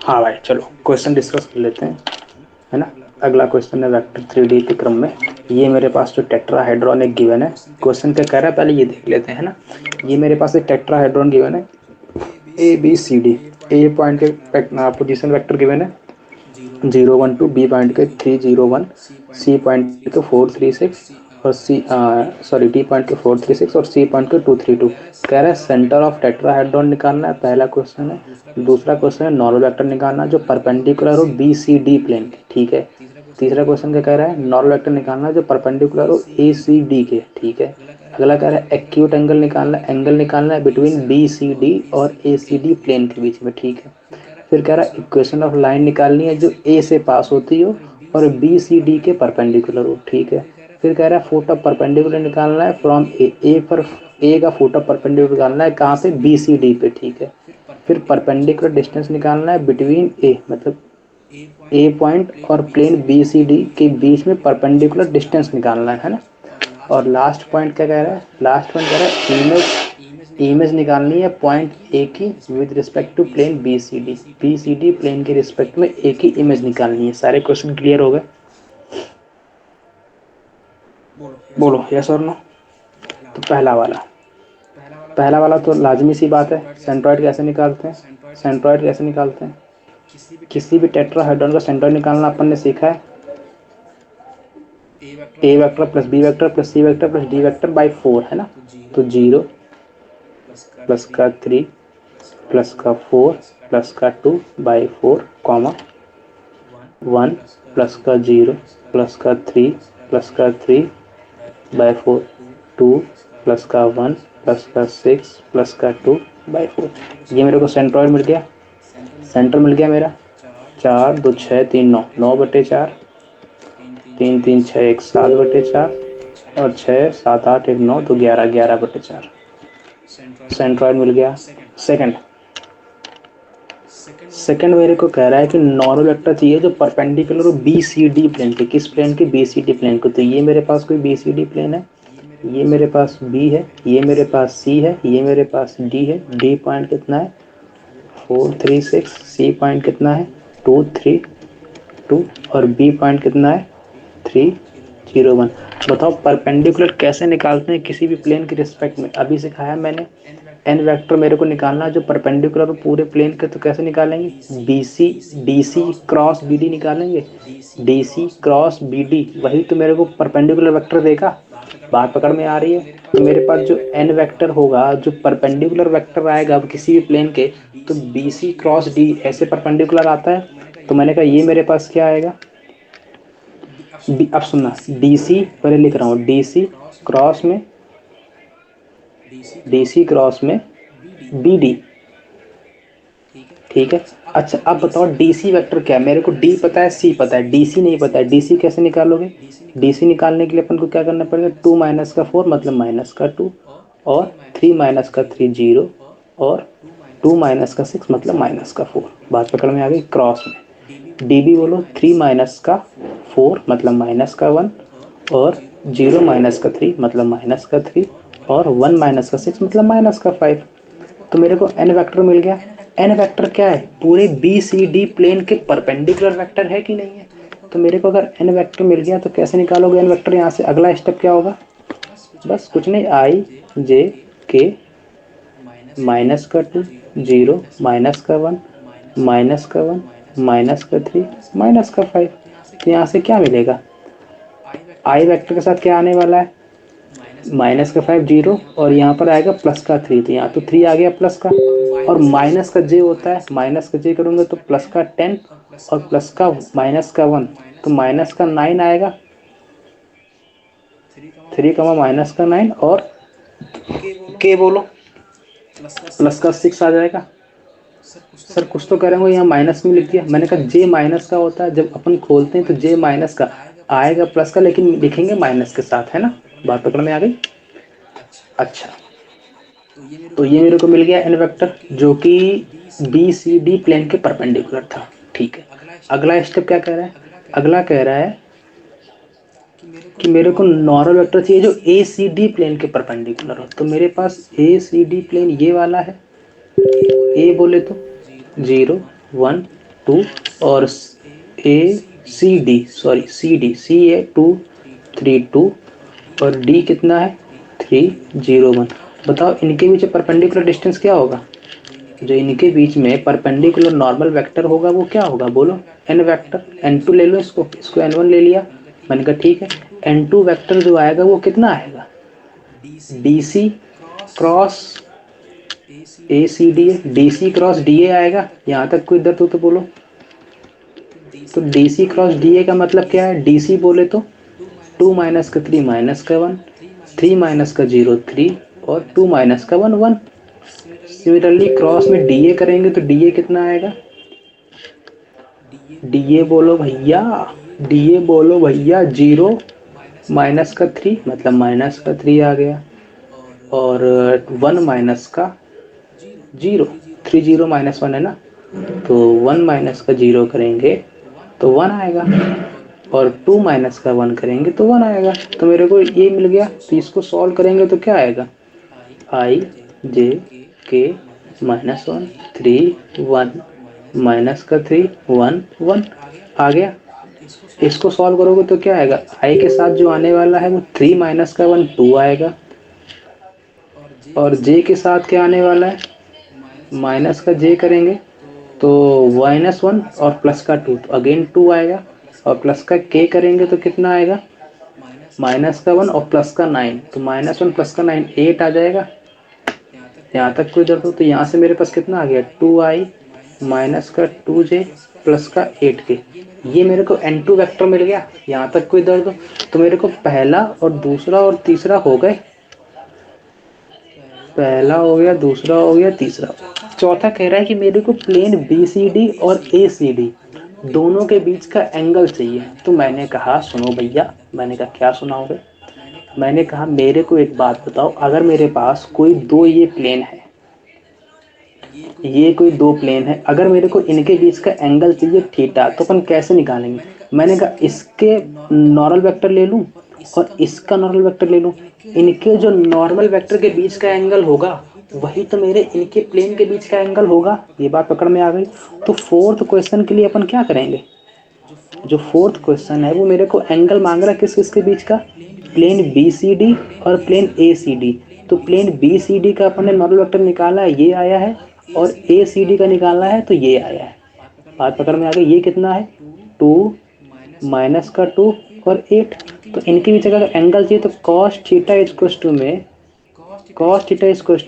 हाँ भाई, चलो क्वेश्चन डिस्कस कर लेते हैं, है ना। अगला क्वेश्चन है वेक्टर 3D के क्रम में। ये मेरे पास जो टेट्राहेड्रॉन एक गिवन है, क्वेश्चन क्या कह रहा है पहले ये देख लेते हैं, ना। ये मेरे पास एक टेट्राहेड्रॉन गिवन है, A B C D. A point के पोजीशन वेक्टर गिवन है 0 1 2, बी पॉइंट के 3 0 1, सी पॉइंट के 4 3 6, और डी पॉइंट के 4 3 6, और सी पॉइंट के 2 3 2। कह रहा है सेंटर ऑफ टेट्राहेड्रॉन निकालना है, पहला क्वेश्चन है। दूसरा क्वेश्चन है नॉर्मल वेक्टर निकालना जो परपेंडिकुलर हो बी सी डी प्लेन के, ठीक है। तीसरा क्वेश्चन क्या कह रहा है, नॉर्मल वेक्टर निकालना जो परपेंडिकुलर हो ए सी डी के, ठीक है। अगला कह रहा है एक्यूट एंगल निकालना, एंगल निकालना है बिटवीन बी सी डी और ए सी डी प्लेन के बीच में, ठीक है। फिर कह रहा है इक्वेशन ऑफ लाइन निकालनी है जो ए से पास होती हो और बी सी डी के परपेंडिकुलर हो, ठीक है। फिर कह रहा है फुट ऑफ परपेंडिकुलर निकालना है फ्रॉम ए पर, ए का फुट ऑफ परपेंडिकुलर निकालना है कहाँ पे, बी सी डी पे, ठीक है। फिर परपेंडिकुलर डिस्टेंस निकालना है बिटवीन ए, मतलब ए पॉइंट और प्लेन बी सी डी के बीच में परपेंडिकुलर डिस्टेंस निकालना है ना। और लास्ट पॉइंट क्या कह रहा है, लास्ट पॉइंट कह रहा है इमेज निकालनी है पॉइंट ए की with respect to plane B C D plane के रिस्पेक्ट में ए की इमेज निकालनी है। सारे क्वेश्चन क्लियर हो गए, बोलो यस और नो। तो पहला वाला तो लाजमी सी बात है, सेंट्रॉइड कैसे निकालते हैं, सेंट्रॉइड कैसे निकालते हैं, किसी भी टेट्राहेड्रॉन का सेंट्रॉइड निकालना अपन ने सीखा है, A vector plus B vector plus C vector plus D vector by 4, है ना। तो 0 प्लस का 3 प्लस का 4 प्लस का 2 बाई 4, कॉमा 1 प्लस का 0 प्लस का 3 प्लस का 3 बाई 4, 2 प्लस का 1 प्लस का 6 प्लस का 2 बाई 4। ये मेरे को सेंट्रॉइड मिल गया, सेंटर मिल गया मेरा। 4 2 6 3 9, 9/4, 3 3 6 1 7/4, और 6 7 8 1 9, तो 11 11/4 सेंट्रॉइड मिल गया। सेकंड सेकंड मेरे को कह रहा है कि नॉर्मल वेक्टर चाहिए जो परपेंडिकुलर हो बी सी डी प्लेन के, किस प्लेन के, बी सी डी प्लेन को। तो ये मेरे पास कोई बी सी डी प्लेन है, ये मेरे पास बी है, ये मेरे पास सी है, ये मेरे पास डी है। डी पॉइंट कितना है 4 3 6, सी पॉइंट कितना है 2 3 2, और बी पॉइंट कितना है 3 0 1। बताओ परपेंडिकुलर कैसे निकालते हैं किसी भी प्लेन के रिस्पेक्ट में, अभी सिखाया मैंने। एन वेक्टर मेरे को निकालना है जो परपेंडिकुलर हो पूरे प्लेन के, तो कैसे निकालेंगे, D C cross B D निकालेंगे। D C cross B D, वही तो मेरे को परपेंडिकुलर वेक्टर देगा। बात पकड़ में आ रही है। तो मेरे पास जो एन वेक्टर होगा जो परपेंडिकुलर वेक्टर आएगा अब किसी भी प्लेन के, तो बी सी क्रॉस डी ऐसे परपेंडिकुलर आता है। तो मैंने कहा ये मेरे पास क्या आएगा, अब सुनना, डी सी पहले लिख रहा हूँ, डी सी क्रॉस में बी डी, ठीक है। अच्छा अब बताओ डी सी वेक्टर क्या है, मेरे को डी पता है सी पता है, डी सी नहीं पता है। डी सी कैसे निकालोगे, डी सी निकालने के लिए अपन को क्या करना पड़ेगा, 2 माइनस का 4 मतलब माइनस का 2, और 3 माइनस का 3 0, और 2 माइनस का 6 मतलब माइनस का 4। बात पकड़ में आ गई। क्रॉस में डी बी बोलो, 3 माइनस का 4 मतलब माइनस का 1, और 0 माइनस का 3 मतलब माइनस का 3, और 1 माइनस का 6 मतलब माइनस का 5। तो मेरे को एन वेक्टर मिल गया। एन वेक्टर क्या है, पूरे बी सी डी प्लेन के परपेंडिकुलर वेक्टर है कि नहीं है। तो मेरे को अगर एन वेक्टर मिल गया तो कैसे निकालोगे एन वेक्टर, यहाँ से अगला स्टेप क्या होगा, बस कुछ नहीं, आई जे के माइनस का 2 0 माइनस का 1 माइनस का 1 माइनस का 3 माइनस का 5। तो यहाँ से क्या मिलेगा, आई वेक्टर के साथ क्या आने वाला है, माइनस का 5 0, और यहाँ पर आएगा प्लस का 3, तो यहाँ तो 3 आ गया प्लस का, और माइनस का जे होता है, माइनस का जे करूँगा तो प्लस का 10, और प्लस का माइनस का 1 तो माइनस का 9 आएगा, 3 कमा माइनस का 9, और के बोलो प्लस का 6 आ जाएगा। सर कुछ तो करेंगे, यहाँ माइनस में लिख दिया। मैंने कहा जे माइनस का होता है, जब अपन खोलते हैं तो जे माइनस का आएगा प्लस का, लेकिन लिखेंगे माइनस के साथ, है ना। बात पकड़ में आ गई। अच्छा तो ये मेरे को मिल गया एन वेक्टर जो कि बी सी डी प्लेन के परपेंडिकुलर था, ठीक है। अगला स्टेप क्या कह रहा है, अगला कह रहा है कि मेरे को नॉर्मल वेक्टर चाहिए जो ए सी डी प्लेन के परपेंडिकुलर हो। तो मेरे पास ए सी डी प्लेन ये वाला है, ए बोले तो 0 1 2 और सी है 2 3 2 और डी कितना है 3 0 1। बताओ इनके बीच परपेंडिकुलर डिस्टेंस क्या होगा? जो इनके बीच में परपेंडिकुलर नॉर्मल वेक्टर होगा वो क्या होगा बोलो? N vector. n2 ले लो, इसको n1 ले लिया। मैंने कहा ठीक है, n2 वेक्टर जो आएगा वो कितना आएगा? dc cross ACD, DC cross DA आएगा। यहाँ तक कोई दर्द हो तो बोलो। तो DC क्रॉस DA का मतलब क्या है? DC बोले तो 2 माइनस का 3 माइनस का 1, 3 माइनस का 0 3 और 2 माइनस का 1 1। सिमिलरली क्रॉस में DA करेंगे तो DA कितना आएगा? DA बोलो भैया, DA बोलो भैया 0 माइनस का 3 मतलब माइनस का 3 आ गया और 1 माइनस का 0, 3 0 माइनस 1 है ना, तो 1 माइनस का 0 करेंगे तो 1 आएगा और 2 माइनस का 1 करेंगे तो 1 आएगा। तो मेरे को ये मिल गया। तो इसको सॉल्व करेंगे तो क्या आएगा? I j k minus 1 3 1 minus का 3 1 1 आ गया। इसको सॉल्व करोगे तो क्या आएगा? I के साथ जो आने वाला है वो 3 माइनस का 1 2 आएगा और j के साथ क्या आने वाला है? माइनस का j करेंगे तो -1 और प्लस का 2 तो अगेन 2 आएगा और प्लस का k करेंगे तो कितना आएगा? माइनस का 1 और प्लस का 9 तो -1 प्लस का 9 8 आ जाएगा। यहाँ तक कोई दर्द हो तो यहाँ से मेरे पास कितना आ गया? 2i माइनस का 2j प्लस का 8k। ये मेरे को n2 वेक्टर मिल गया। यहाँ तक कोई दर्द हो तो मेरे को पहला और दूसरा और तीसरा हो गए। पहला हो गया, दूसरा हो गया, तीसरा। चौथा कह रहा है कि मेरे को प्लेन BCD और ACD दोनों के बीच का एंगल चाहिए। तो मैंने कहा सुनो भैया, मैंने कहा क्या सुनाओगे? मैंने कहा मेरे को एक बात बताओ, अगर मेरे पास कोई दो ये प्लेन है, ये कोई दो प्लेन है, अगर मेरे को इनके बीच का एंगल चाहिए थीटा, तो अपन कैसे निकालेंगे? मैंने कहा इसके नॉर्मल वेक्टर ले लूं और इसका नॉर्मल वेक्टर ले लूं। इनके जो नॉर्मल वेक्टर के बीच का एंगल होगा वही तो मेरे इनके प्लेन के बीच का एंगल होगा। ये बात पकड़ में आ गई। तो फोर्थ क्वेश्चन के लिए अपन क्या करेंगे? जो फोर्थ क्वेश्चन है वो मेरे को एंगल मांग रहा है किस किसके बीच का? प्लेन BCD और प्लेन ACD। तो प्लेन BCD का अपन ने नॉर्मल वेक्टर निकाला है, ये आया है, और ACD का निकालना है तो ये आया है। बात पकड़ में आ गई। ये कितना है? 2 माइनस का 2 और 8। तो इनके बीच अगर एंगल चाहिए तो cos थीटा इक्वल्स टू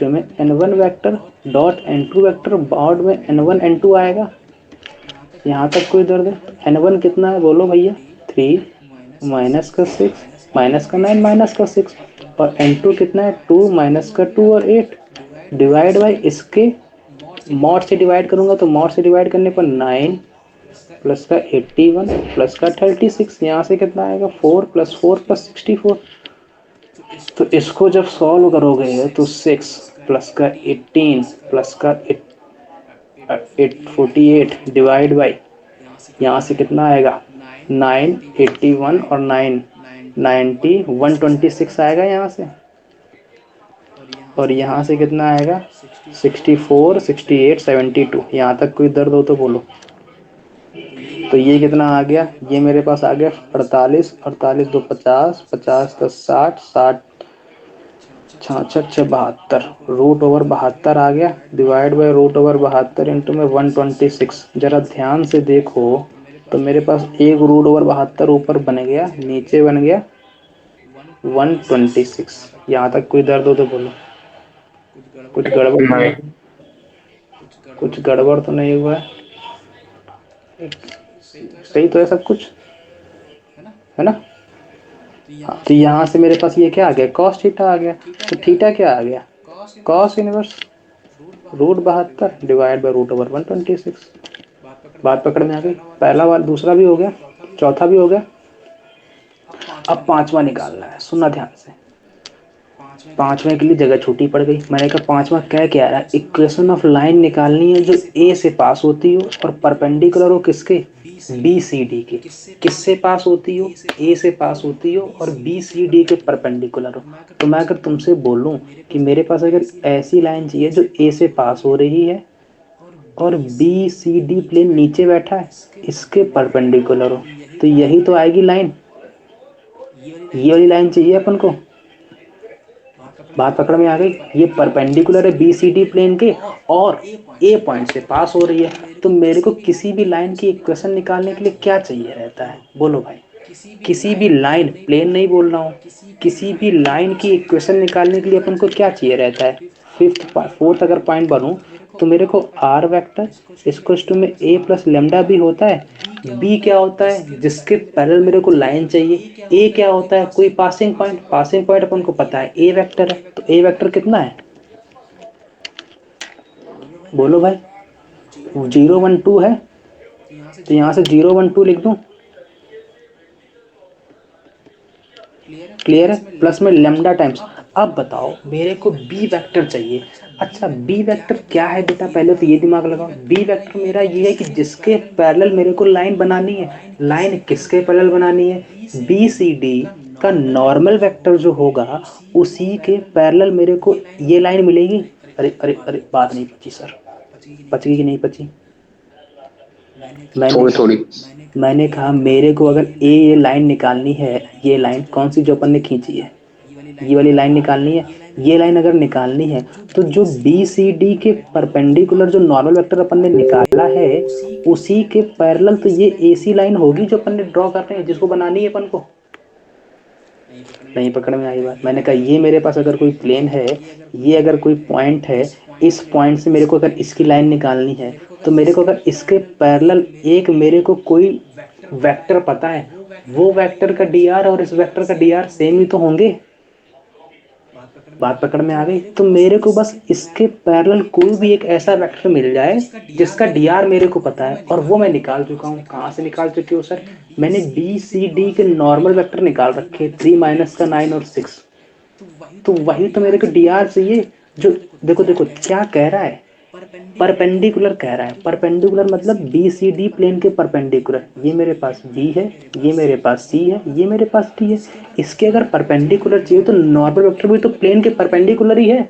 में n1 vector dot n2 vector baud में n1 n2 आएगा। यहाँ तक कोई दर्द है? n1 कितना है बोलो भैया? 3 माइनस का 6 माइनस का 9 माइनस का 6 और n2 कितना है? 2 माइनस का 2 और 8 डिवाइड बाई इसके मॉड से डिवाइड करूंगा तो मॉड से डिवाइड करने पर 9 प्लस का 81 प्लस का 36। यहाँ से कितना आएगा? 4 + 4 + 64। तो इसको जब सॉल्व करोगे तो 6 प्लस का 18 प्लस का 48 डिवाइड बाई, यहाँ से कितना आएगा? 9 81 और 9 90 126 आएगा यहाँ से। और यहाँ से कितना आएगा? 64 68 72। यहाँ तक कोई दर्द हो तो बोलो। तो ये कितना आ गया? ये मेरे पास आ गया 48 48 2 50 50 10 60 60 66 6 72 √72 आ गया डिवाइड बाय √72 इंटू में 126। जरा ध्यान से देखो तो मेरे पास एक √72 ऊपर बन गया, नीचे बन गया 126। यहाँ तक कोई दर्द हो तो बोलो। कुछ गड़बड़ तो नहीं? कुछ गड़बड़ तो नहीं हुआ है? सही तो है सब कुछ, है ना? हाँ, तो यहाँ से मेरे पास ये क्या आ गया? cos थीटा आ गया। तो थीटा क्या आ गया? cos inverse √72 divide by √126। बात पकड़ में आ गई। पहला बार दूसरा भी हो गया, चौथा भी हो गया। अब पांचवा निकालना है, सुनना ध्यान से। पांचवें के लिए जगह छोटी पड़ गई। मैंने कहा पांचवा क्या रहा है? इक्वेशन ऑफ लाइन निकालनी है जो ए से पास होती हो और परपेंडिकुलर हो किसके? BCD के। किससे पास होती हो? ए से पास होती हो और BCD के परपेंडिकुलर हो। तो मैं अगर तुमसे बोलूं कि मेरे पास अगर ऐसी लाइन चाहिए जो ए से पास हो रही है और बी सी डी प्लेन नीचे बैठा है, इसके परपेंडिकुलर हो, तो यही तो आएगी लाइन। ये वाली लाइन चाहिए अपन को। बात पकड़ में आ गई। ये परपेंडिकुलर है बी सी डी प्लेन के और ए पॉइंट से पास हो रही है। तो मेरे को किसी भी लाइन की इक्वेशन निकालने के लिए क्या चाहिए रहता है, बोलो भाई। किसी भी लाइन, प्लेन नहीं बोल रहा हूँ, किसी भी लाइन की इक्वेशन निकालने के लिए अपन को क्या चाहिए रहता है। फोर्थ अगर पॉइंट बनूं तो मेरे को आर वेक्टर इसको टू में ए प्लस लेमडा भी होता है। बी क्या होता है, जिसके पैरेलल मेरे को लाइन चाहिए। ए क्या होता है, कोई पासिंग पॉइंट। पासिंग पॉइंट अपन को पता है ए वेक्टर है, तो ए वेक्टर कितना है, बोलो भाई। 0 1 2 है, तो यहाँ से 0 1 2 लिख दूं। क्लियर है, प्लस में लेमडा टाइम्स। अब बताओ मेरे को बी वेक्टर चाहिए। अच्छा बी वेक्टर क्या है बेटा, पहले तो ये दिमाग लगाओ। बी वेक्टर मेरा ये है कि जिसके पैरेलल मेरे को लाइन बनानी है। लाइन किसके पैरेलल बनानी है, बी सी डी का नॉर्मल वेक्टर जो होगा उसी के पैरेलल मेरे को ये लाइन मिलेगी। अरे अरे अरे, बात नहीं पची सर, पचगी कि नहीं पची। मैंने थोड़ी कहा थोड़ी। मैंने कहा मेरे को अगर ये लाइन निकालनी है, ये लाइन कौन सी जो अपन ने खींची है, ये वाली लाइन निकालनी है। ये लाइन अगर निकालनी है तो जो बी सी डी के परपेंडिकुलर जो नॉर्मल वेक्टर अपन ने निकाला है उसी के पैरेलल तो ये ए सी लाइन होगी जो अपन ने ड्रॉ कर रहे हैं, जिसको बनानी है अपन को। नहीं पकड़ में आई बात। मैंने कहा ये मेरे पास अगर कोई प्लेन है, ये अगर कोई पॉइंट है, इस पॉइंट से मेरे को अगर इसकी लाइन निकालनी है तो मेरे को अगर इसके पैरेलल एक मेरे को कोई वेक्टर पता है, वो वेक्टर का डी आर और इस वेक्टर का डी आर सेम ही तो होंगे। बात पकड़ में आ गई। तो मेरे को बस इसके पैरेलल कोई भी एक ऐसा वेक्टर मिल जाए जिसका डी आर मेरे को पता है, और वो मैं निकाल चुका हूँ। कहाँ से निकाल चुकी हूँ सर, मैंने बी सी डी के नॉर्मल वेक्टर निकाल रखे, 3 माइनस का 9 और 6। तो वही तो मेरे को डी आर चाहिए। जो देखो देखो क्या कह रहा है, परपेंडिकुलर कह रहा है। परपेंडिकुलर मतलब बी सी डी प्लेन के परपेंडिकुलर। ये मेरे पास बी है, ये मेरे पास सी है, ये मेरे पास डी है। इसके अगर परपेंडिकुलर चाहिए तो नॉर्मल वेक्टर भी तो प्लेन के परपेंडिकुलर ही है,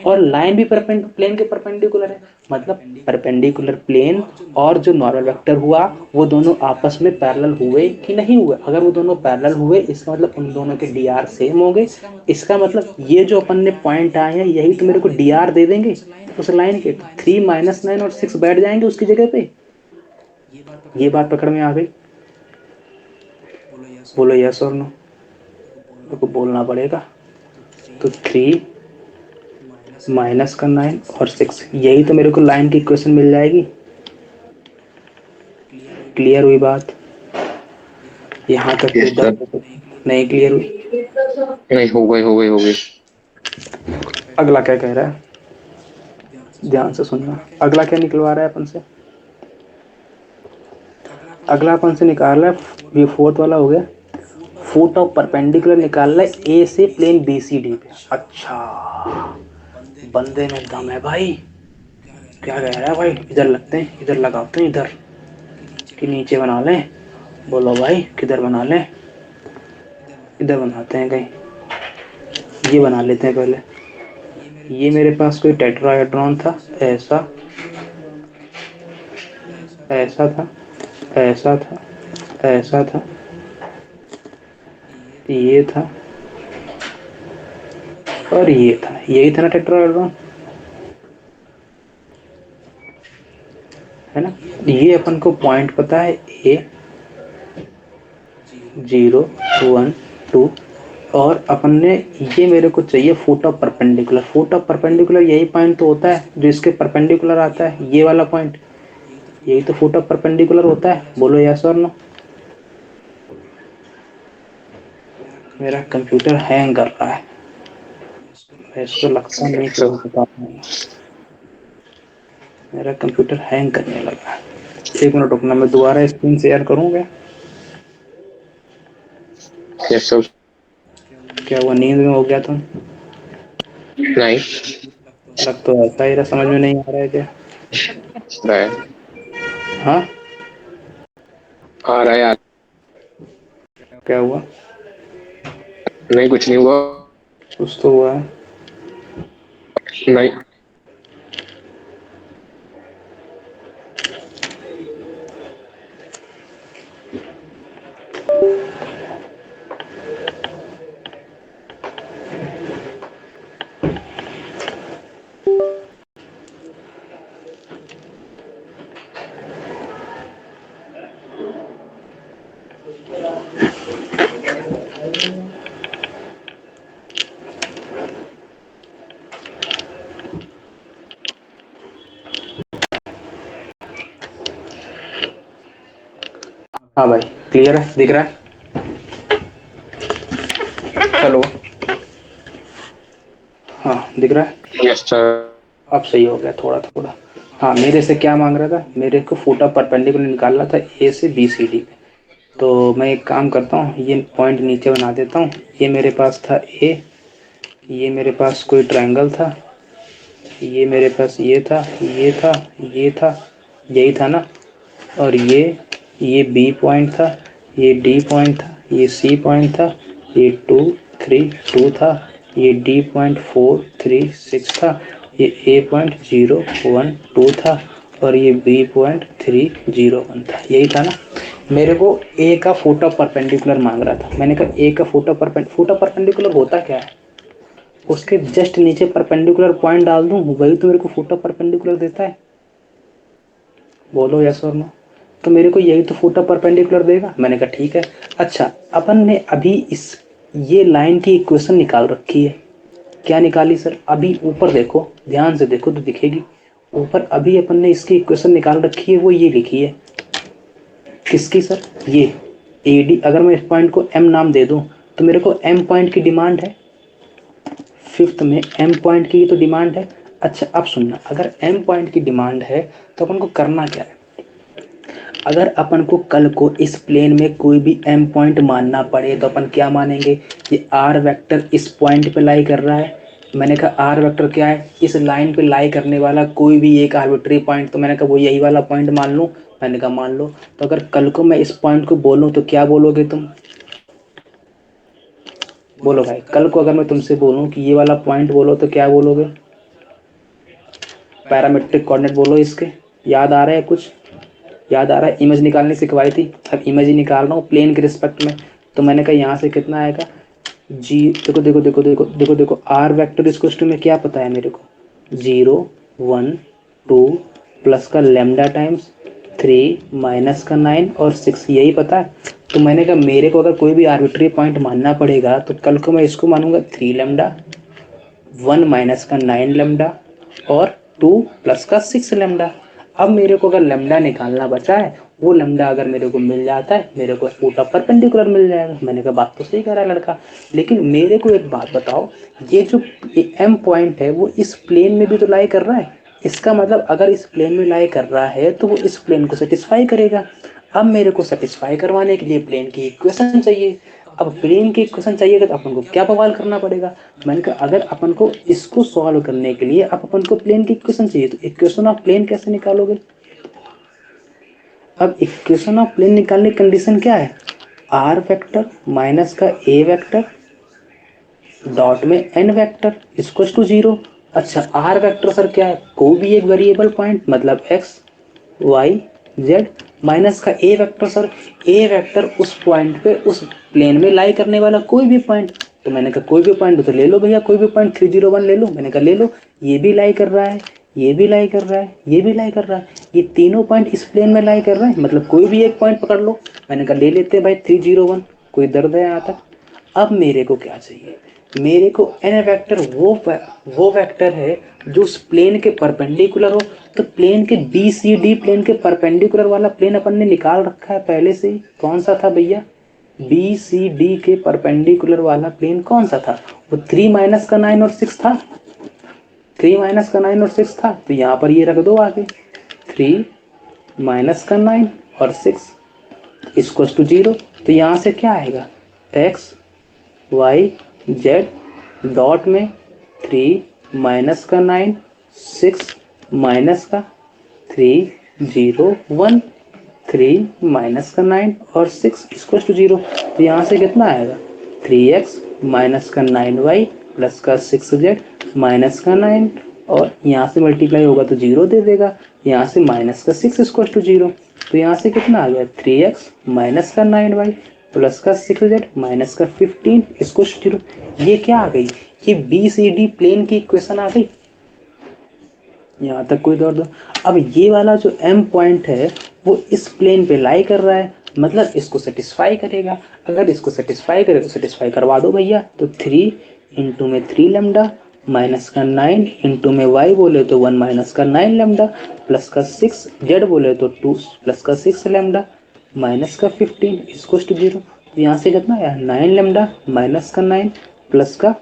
और लाइन भी प्लेन के परपेंडिकुलर है। मतलब परपेंडिकुलर प्लेन और जो नॉर्मल वेक्टर हुआ वो दोनों आपस में पैरेलल हुए कि नहीं हुए। अगर वो दोनों पैरेलल हुए इसका मतलब उन दोनों के डी आर सेम होंगे। इसका मतलब ये जो अपन ने पॉइंट आए हैं यही तो मेरे को डी आर दे देंगे उस लाइन के। 3 माइनस 9 और 6 बैठ जाएंगे उसकी जगह पे। ये बात पकड़ में आ गई, बोलो यस और नो। मेरे को बोलना पड़ेगा। तो 3 माइनस का 9 और 6, यही तो मेरे को लाइन की इक्वेशन मिल जाएगी। क्लियर हुई बात, यहाँ तक यस सर। नहीं क्लियर हुई। नहीं, हो गई। अगला क्या कह रहा है, ध्यान से सुनना। अगला क्या निकलवा रहा है अपन से, अगला अपन से निकाल रहा है, ये फोर्थ वाला हो गया। फुट ऑफ परपेंडिकुलर निकाल रहा है ए से प्लेन बी सी डी पे। अच्छा बंदे में दम है भाई। क्या कह रहा है भाई, इधर लगते हैं, इधर लगाते हैं, इधर कि नीचे बना लें। बोलो भाई किधर बना लें, इधर बनाते हैं कहीं, ये बना लेते हैं पहले। ये मेरे पास कोई टेट्राहेड्रॉन था, ऐसा ऐसा था, ऐसा था, ऐसा था, ये था और ये था। यही था ना टेट्राहेड्रॉन, है ना। ये अपन को पॉइंट पता है ए 0 1 2, और अपन ने ये मेरे को चाहिए foot of perpendicular. Foot of perpendicular यही पॉइंट तो होता है जो इसके परपेंडिकुलर आता है, ये वाला पॉइंट। यही तो फुट ऑफ परपेंडिकुलर होता है, बोलो यस और नो। मेरा कंप्यूटर हैंग कर रहा है, इसको लगता नहीं कि बता पाऊंगा। मेरा कंप्यूटर हैंग करने लगा है। 1 मिनट रुकना, मैं दोबारा स्क्रीन शेयर करूँगा। Yes sir. क्या हुआ, नींद में हो गया तुम। नहीं। लग तो ऐसा ही रहा, समझ में नहीं आ रहा है क्या। रहा है। हाँ आ रहा है यार। क्या हुआ, नहीं, कुछ नहीं हुआ। कुछ तो हुआ है। नहीं। हाँ भाई, क्लियर है, दिख रहा है। चलो, हाँ दिख रहा है। Yes sir. अब सही हो गया थोड़ा थोड़ा। हाँ, मेरे से क्या मांग रहा था, मेरे को फुट ऑफ परपेंडिकुलर निकालना था ए से बी सी डी पे। तो मैं एक काम करता हूँ, ये पॉइंट नीचे बना देता हूँ। ये मेरे पास था ए, ये मेरे पास कोई ट्रायंगल था, ये मेरे पास ये था, ये था, ये था, यही था ना। और ये बी पॉइंट था, ये डी पॉइंट था, ये सी पॉइंट था, ये 2 3 2 था, ये डी पॉइंट 4 3 6 था, ये ए पॉइंट 0 1 2 था, और ये बी पॉइंट 3 0 1 था। यही था ना। मेरे को ए का फुट ऑफ परपेंडिकुलर मांग रहा था। मैंने कहा ए का फुट ऑफ परपेंडिकुलर होता क्या है, उसके जस्ट नीचे परपेंडिकुलर पॉइंट डाल दूं, वही तो मेरे को फुट ऑफ परपेंडिकुलर देता है। बोलो यस और नो। तो मेरे को यही तो फुट ऑफ परपेंडिकुलर देगा। मैंने कहा ठीक है। अच्छा, अपन ने अभी इस ये लाइन की इक्वेशन निकाल रखी है। क्या निकाली सर? अभी ऊपर देखो, ध्यान से देखो तो दिखेगी। ऊपर अभी अपन ने इसकी इक्वेशन निकाल रखी है, वो ये लिखी है। किसकी सर? ये ए डी। अगर मैं इस पॉइंट को एम नाम दे दूं तो मेरे को एम पॉइंट की डिमांड है। फिफ्थ में एम पॉइंट की तो डिमांड है। अच्छा अब सुनना, अगर एम पॉइंट की डिमांड है तो अपन को करना क्या है। अगर अपन को कल को इस प्लेन में कोई भी एम पॉइंट मानना पड़े तो अपन क्या मानेंगे, ये आर वेक्टर इस पॉइंट पे लाई कर रहा है। मैंने कहा आर वेक्टर क्या है, इस लाइन पे लाई करने वाला कोई भी एक आर्बिट्री पॉइंट। तो मैंने कहा वो यही वाला पॉइंट मान लूँ। मैंने कहा मान लो। तो अगर कल को मैं इस पॉइंट को बोलूँ तो क्या बोलोगे तुम? बोलो भाई, कल को अगर मैं तुमसे बोलूँ कि ये वाला पॉइंट बोलो तो क्या बोलोगे? पैरामेट्रिक कोऑर्डिनेट बोलो इसके। याद आ रहा है कुछ? याद आ रहा है? इमेज निकालनी सिखवाई थी, अब इमेज ही निकाल रहा हूँ प्लेन के रिस्पेक्ट में। तो मैंने कहा यहाँ से कितना आएगा जी। देखो देखो देखो देखो देखो देखो, आर वेक्टर इसको में क्या पता है मेरे को, 0 1 2 प्लस का लेमडा टाइम्स 3 माइनस का 9 और 6, यही पता है। तो मैंने कहा मेरे को अगर कोई भी आर्बिट्री पॉइंट मानना पड़ेगा तो कल को मैं इसको मानूंगा 3 लेमडा, 1 माइनस का 9 लेमडा और 2 प्लस का 6 लेमडा। अब मेरे को अगर लेमडा निकालना बचा है, वो लेमडा अगर मेरे को मिल जाता है, मेरे को फुट ऑफ परपेंडिकुलर मिल जाएगा। मैंने कहा बात तो सही कह रहा है लड़का। लेकिन मेरे को एक बात बताओ, ये जो एम पॉइंट है वो इस प्लेन में भी तो लाई कर रहा है। इसका मतलब अगर इस प्लेन में लाई कर रहा है तो वो इस प्लेन को सेटिस्फाई करेगा। अब मेरे को सेटिस्फाई करवाने के लिए प्लेन की इक्वेशन चाहिए। अब प्लेन की इक्वेशन चाहिए तो अपन को क्या बवाल करना पड़ेगा। मैंने कहा अगर अपन को इसको सॉल्व करने के लिए अब अपन को प्लेन की इक्वेशन चाहिए तो इक्वेशन ऑफ प्लेन कैसे निकालोगे? अब इक्वेशन ऑफ प्लेन निकालने की कंडीशन क्या है, आर वेक्टर माइनस का ए वेक्टर डॉट में एन वेक्टर इक्वल टू 0। अच्छा, आर वेक्टर सर क्या है, कोई भी एक वेरिएबल पॉइंट, मतलब एक्स वाई जेड, माइनस का ए वेक्टर सर, ए वेक्टर उस पॉइंट पे उस प्लेन में लाई करने वाला कोई भी पॉइंट। तो मैंने कहा कोई भी पॉइंट तो ले लो भैया, कोई भी पॉइंट 301 ले लो। मैंने कहा ले लो, ये भी लाई कर रहा है, ये भी लाई कर रहा है, ये भी लाई कर रहा है, ये तीनों पॉइंट इस प्लेन में लाई कर रहा है, मतलब कोई भी एक पॉइंट पकड़ लो। मैंने कहा ले लेते हैं भाई 301, कोई दर्द है यहाँ तक। अब मेरे को क्या चाहिए, मेरे को एन वेक्टर वो वेक्टर है जो उस प्लेन के परपेंडिकुलर हो। तो प्लेन के बी सी डी प्लेन के परपेंडिकुलर वाला प्लेन अपन ने निकाल रखा है पहले से ही। कौन सा था भैया? बी सी डी के परपेंडिकुलर वाला प्लेन कौन सा था? वो 3 माइनस का 9 और 6 था। 3 माइनस का 9 और 6 था, तो यहाँ पर ये रख दो आगे, 3 माइनस का 9 और 6 इक्वल टू 0। तो यहाँ से क्या आएगा, एक्स वाई जेड डॉट में 3 माइनस का 9 6 माइनस का 3 0 1, 3 माइनस का 9 और 6 इक्वल टू 0। तो यहाँ से कितना आएगा, 3x माइनस का 9y प्लस का 6z माइनस का 9, और यहाँ से मल्टीप्लाई होगा तो 0 दे देगा, यहाँ से माइनस का 6 इक्वल टू 0। तो यहाँ से कितना आ गया, 3x माइनस का 9y प्लस का 6z माइनस का 15 इक्वल टू 0। ये क्या आ गई, ये बी सी डी प्लेन की इक्वेशन आ गई। यहाँ तक कोई दौड़ दो। अब ये वाला जो एम पॉइंट है वो इस प्लेन पे लाई कर रहा है, मतलब इसको सेटिस्फाई करेगा। अगर इसको सेटिस्फाई करे तो सेटिस्फाई करवा दो भैया। तो 3 इंटू में 3 लेमडा माइनस का 9 इंटू में y बोले तो 1 माइनस का 9 लेमडा प्लस का 6 z बोले तो 2 प्लस का 6 लेमडा माइनस का 15 इसको टू 0। तो यहाँ से कितना आया 9 लेमडा माइनस का 9 प्लस का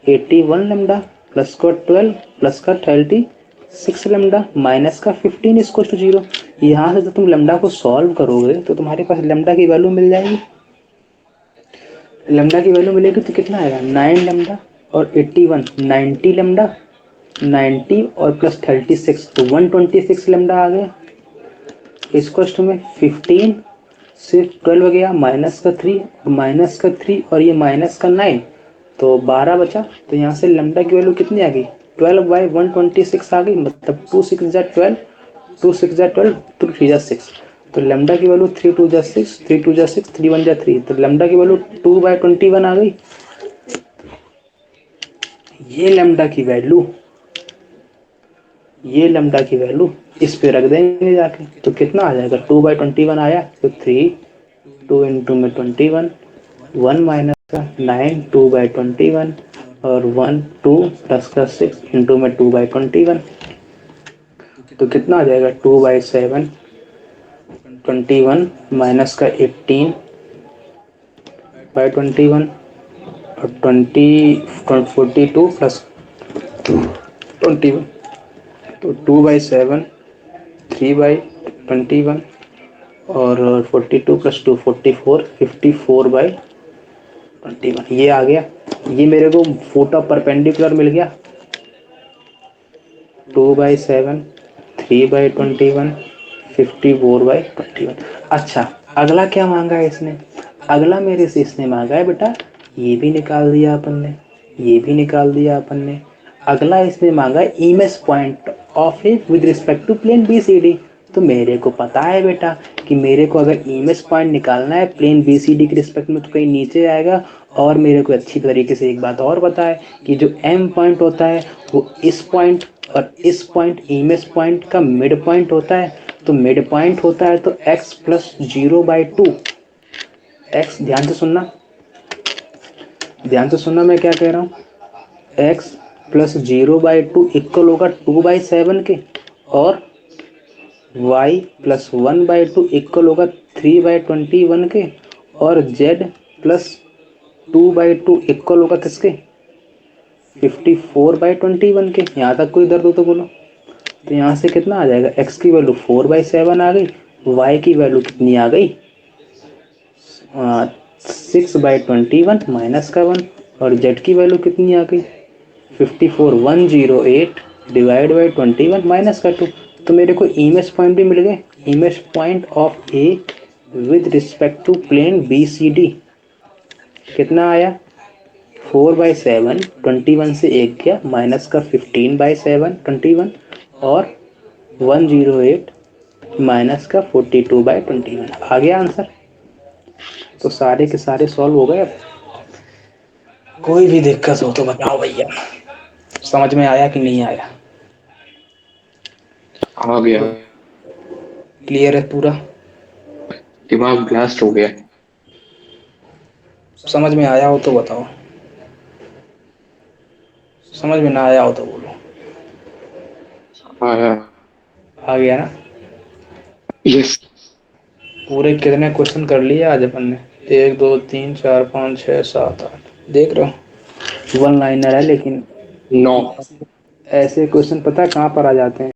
81 लेमडा प्लस का 12 प्लस का 36 लेमडा माइनस का 15 इसको टू 0। यहाँ से जब तुम लेमडा को सॉल्व करोगे तो तुम्हारे पास लेमडा की वैल्यू मिल जाएगी। लेमडा की वैल्यू मिलेगी तो कितना आएगा 9 लेमडा और 81 90 लेमडा 90 और प्लस 36 तो 126 लेमडा आ गया। इसको में 15 से 12 गया माइनस का 3 माइनस का 3 और ये माइनस का 9 तो 12 बचा। तो यहाँ से लेमडा की वैल्यू कितनी आ गई 12/126 आ गई। मतलब 2 6 जा 12 2 6 जा 12 2 3 जा 6 तो लेमडा की वैल्यू 3 2 जा 6 3 2 जा 6 3 1 जा 3 तो लेमडा की वैल्यू 2/21 आ गई। ये लेमडा की वैल्यू इस पे रख देंगे जाके तो कितना आ जाएगा 2/21 आया। तो 3 2 इंटू में 21 1 माइनस का 9 2/21 और 1 2 प्लस का 6 इंटू में 2/21 तो कितना आ जाएगा 2/7 21 माइनस का 18/21 और 42 प्लस 21 तो 2/7 3/21 और 42 प्लस 2 44 54/21 ये आ गया। ये मेरे को फुट ऑफ परपेंडिकुलर मिल गया 2/7 3/21 54/21। अच्छा अगला क्या मांगा है इसने, अगला मेरे से इसने मांगा है बेटा ये भी निकाल दिया अपन ने, ये भी निकाल दिया अपन ने। अगला इसने मांगा है image point of A with respect to plane BCD। तो मेरे को पता है बेटा कि मेरे को अगर इमेज पॉइंट निकालना है प्लेन BCD के रिस्पेक्ट में तो कहीं नीचे आएगा। और मेरे को अच्छी तरीके से एक बात और पता है कि जो M पॉइंट होता है वो इस पॉइंट और इस पॉइंट इमेज पॉइंट का मिड पॉइंट होता है। तो मिड पॉइंट होता है तो x प्लस 0/2 x ध्यान से सुनना मैं क्या कह रहा हूँ x प्लस 0/2 इक्वल होगा 2/7 के और y प्लस 1/2 इक्वल होगा 3/21 के और z प्लस 2/2 इक्वल होगा किसके 54/21 के। यहाँ तक कोई दर्द हो तो बोलो। तो यहाँ से कितना आ जाएगा x की वैल्यू 4/7 आ गई, y की वैल्यू कितनी आ गई 6/21 माइनस का 1 और z की वैल्यू कितनी आ गई 54 108 डिवाइड बाई 21 माइनस का 2। तो मेरे को इमेज पॉइंट भी मिल गए, image point of A with respect to plane BCD कितना आया 4/7 21 से 1 गया माइनस का 15/7 21 और 108 माइनस का 42/21 आ गया आंसर। तो सारे के सारे सॉल्व हो गए। कोई भी दिक्कत हो तो बताओ भैया, समझ में आया कि नहीं आया? आ गया, क्लियर है पूरा? दिमाग ब्लास्ट हो गया। समझ में आया हो तो बताओ, समझ में ना आया हो तो बोलो। आया। आ गया ना? यस। पूरे कितने क्वेश्चन कर लिए आज अपन ने 1 2 3 4 5 6 7 8 देख रहे हो 1 लाइनर है लेकिन 9। ऐसे क्वेश्चन पता है कहाँ पर आ जाते हैं